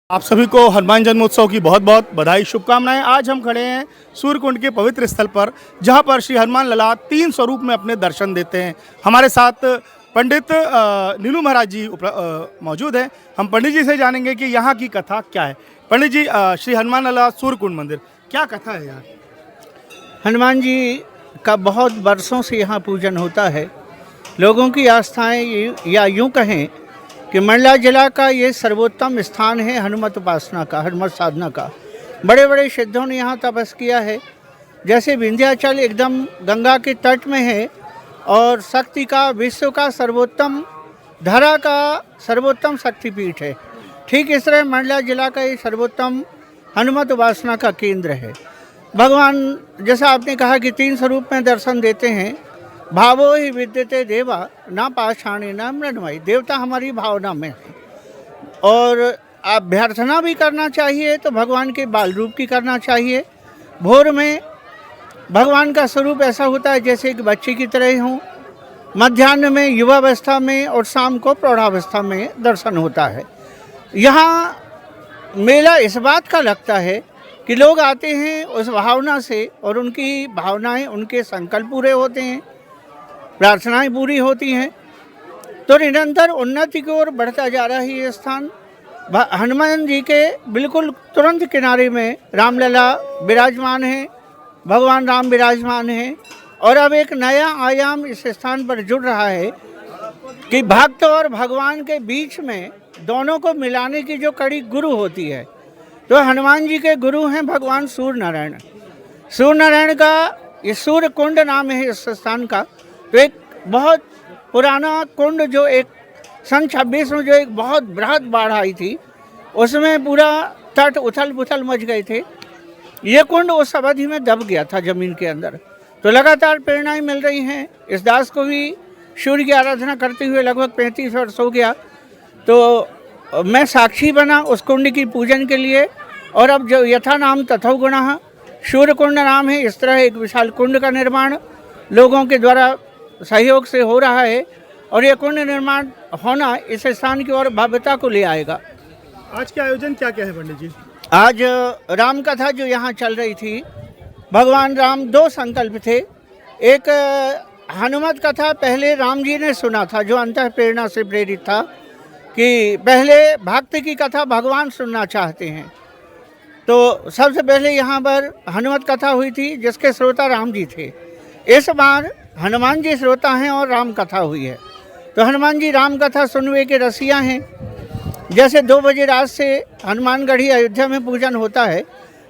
आप सभी को हनुमान जन्मोत्सव की बहुत बहुत बधाई शुभकामनाएं। आज हम खड़े हैं सूर्यकुंड के पवित्र स्थल पर, जहां पर श्री हनुमान लला 3 स्वरूप में अपने दर्शन देते हैं। हमारे साथ पंडित नीलू महाराज जी मौजूद हैं। हम पंडित जी से जानेंगे कि यहाँ की कथा क्या है। पंडित जी, श्री हनुमान लला सूर्यकुंड मंदिर क्या कथा है यार? हनुमान जी का बहुत वर्षों से यहाँ पूजन होता है। लोगों की आस्थाएं या यूँ कहें कि मंडला जिला का ये सर्वोत्तम स्थान है हनुमत उपासना का, हनुमत साधना का। बड़े बड़े सिद्धों ने यहाँ तपस किया है। जैसे विंध्याचल एकदम गंगा के तट में है और शक्ति का, विश्व का सर्वोत्तम, धरा का सर्वोत्तम शक्तिपीठ है, ठीक इस तरह मंडला जिला का ये सर्वोत्तम हनुमत उपासना का केंद्र है। भगवान, जैसा आपने कहा कि 3 स्वरूप में दर्शन देते हैं। भावो ही विद्यते देवा ना पाषाणी ना मृण्मयी। देवता हमारी भावना में है और अभ्यर्थना भी करना चाहिए तो भगवान के बाल रूप की करना चाहिए। भोर में भगवान का स्वरूप ऐसा होता है जैसे एक बच्चे की तरह हों, मध्याह्न में युवावस्था में और शाम को प्रौढ़ावस्था में दर्शन होता है। यहाँ मेला इस बात का लगता है कि लोग आते हैं उस भावना से और उनकी भावनाएं, उनके संकल्प पूरे होते हैं, प्रार्थनाएं पूरी होती हैं, तो निरंतर उन्नति की ओर बढ़ता जा रहा है ये स्थान। हनुमान जी के बिल्कुल तुरंत किनारे में रामलला विराजमान है, भगवान राम विराजमान हैं। और अब एक नया आयाम इस स्थान पर जुड़ रहा है कि भक्त और भगवान के बीच में दोनों को मिलाने की जो कड़ी गुरु होती है, तो हनुमान जी के गुरु हैं भगवान सूर्य नारायण। सूर्य नारायण का ये सूर्य कुंड नाम है इस स्थान का। तो एक बहुत पुराना कुंड, जो एक सन 26 में जो एक बहुत बृहद बाढ़ आई थी, उसमें पूरा तट उथल पुथल मच गए थे। ये कुंड उस अवधि में दब गया था जमीन के अंदर। तो लगातार प्रेरणाएं मिल रही हैं। इस दास को भी सूर्य की आराधना करते हुए लगभग 35 वर्ष हो गया। तो मैं साक्षी बना उस कुंड की पूजन के लिए। और अब जो यथा नाम तथो गुणः, सूर्य कुंड नाम है, इस तरह एक विशाल कुंड का निर्माण लोगों के द्वारा सहयोग से हो रहा है। और यह कुंड निर्माण होना इस स्थान की ओर भव्यता को ले आएगा। आज के आयोजन क्या क्या है पंडित जी? आज राम कथा जो यहाँ चल रही थी, भगवान राम 2 संकल्प थे। एक हनुमत कथा पहले राम जी ने सुना था, जो अंतः प्रेरणा से प्रेरित था कि पहले भक्त की कथा भगवान सुनना चाहते हैं। तो सबसे पहले यहाँ पर हनुमत कथा हुई थी, जिसके श्रोता राम जी थे। इस बार हनुमान जी श्रोता हैं और राम कथा हुई है। तो हनुमान जी राम कथा सुनने के रसिया हैं। जैसे 2 बजे रात से हनुमानगढ़ी अयोध्या में पूजन होता है,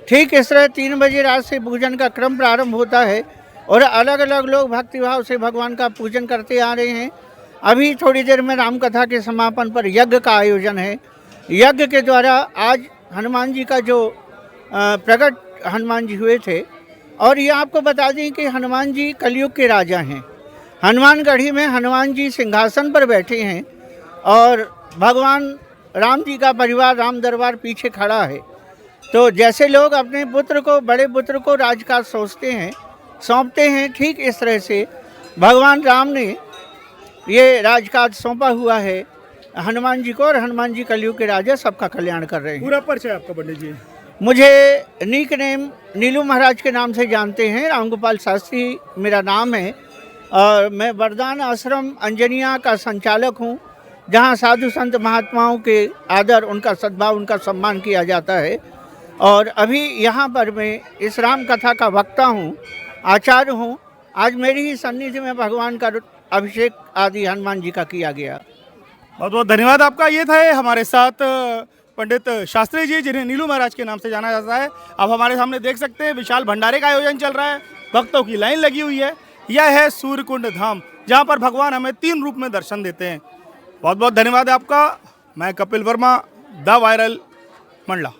ठीक इस तरह 3 बजे रात से पूजन का क्रम प्रारंभ होता है और अलग अलग लोग भक्तिभाव से भगवान का पूजन करते आ रहे हैं। अभी थोड़ी देर में राम कथा के समापन पर यज्ञ का आयोजन है। यज्ञ के द्वारा आज हनुमान जी का जो प्रकट हनुमान जी हुए थे। और ये आपको बता दें कि हनुमान जी कलयुग के राजा हैं। हनुमानगढ़ी में हनुमान जी सिंहासन पर बैठे हैं और भगवान राम जी का परिवार, राम दरबार पीछे खड़ा है। तो जैसे लोग अपने पुत्र को, बड़े पुत्र को राजकाज सौंपते हैं, ठीक इस तरह से भगवान राम ने ये राजकाज सौंपा हुआ है हनुमान जी को। और हनुमान जी कलयुग के राजा, सबका कल्याण कर रहे हैं। पूरा परिचय आपका पंडित जी? मुझे निक नेम नीलू महाराज के नाम से जानते हैं। रामगोपाल शास्त्री मेरा नाम है और मैं वरदान आश्रम अंजनिया का संचालक हूँ, जहाँ साधु संत महात्माओं के आदर, उनका सद्भाव, उनका सम्मान किया जाता है। और अभी यहाँ पर मैं इस राम कथा का वक्ता हूँ, आचार्य हूँ। आज मेरी ही सन्निधि में भगवान का अभिषेक आदि हनुमान जी का किया गया। बहुत बहुत धन्यवाद आपका। ये था हमारे साथ पंडित शास्त्री जी, जिन्हें नीलू महाराज के नाम से जाना जाता है। अब हमारे सामने देख सकते हैं विशाल भंडारे का आयोजन चल रहा है, भक्तों की लाइन लगी हुई है। यह है सूर्यकुंड धाम, जहां पर भगवान हमें 3 रूप में दर्शन देते हैं। बहुत बहुत धन्यवाद आपका। मैं कपिल वर्मा, द वायरल, मंडला।